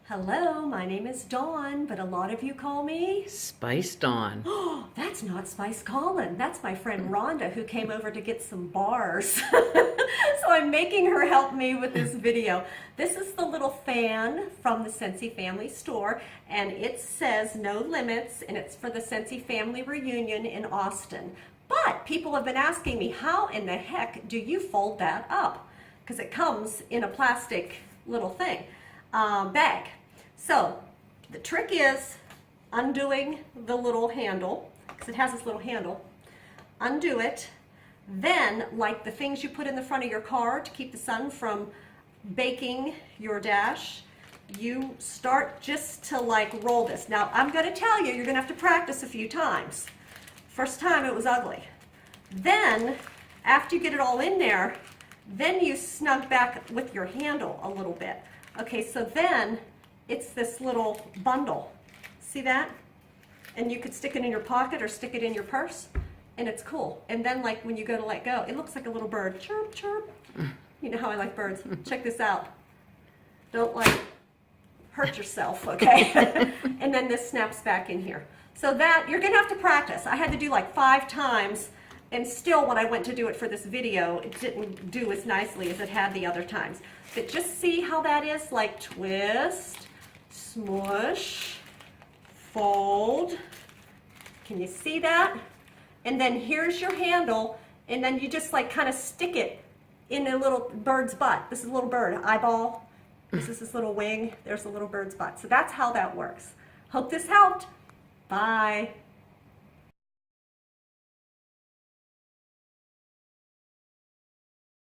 Hello, my name is Dawn, but a lot of you call me... Spice Dawn. Oh, that's not Spice Colin. That's my friend Rhonda who came over to get some bars. So I'm making her help me with this video. This is the little fan from the Scentsy Family store, and it says no limits, and it's for the Scentsy Family Reunion in Austin. But people have been asking me, how in the heck do you fold that up? Because it comes in a plastic little thing, bag. So the trick is undoing the little handle, because it has this little handle. Undo it. Then, like the things you put in the front of your car to keep the sun from baking your dash, you start just to like roll this. Now, I'm going to tell you, you're going to have to practice a few times. First time it was ugly. Then, after you get it all in there, then you snug back with your handle a little bit. Okay, so then it's this little bundle. See that? And you could stick it in your pocket or stick it in your purse, and it's cool. And then like when you go to let go, it looks like a little bird. Chirp, chirp. You know how I like birds. Check this out. Don't like hurt yourself, okay? And then this snaps back in here. So that, you're gonna have to practice. I had to do like 5 times, and still when I went to do it for this video, it didn't do as nicely as it had the other times. But just see how that is, like twist, smush, fold. Can you see that? And then here's your handle, and then you just like kind of stick it in a little bird's butt. This is a little bird, eyeball. This is this little wing. There's a little bird's butt. So that's how that works. Hope this helped. Bye.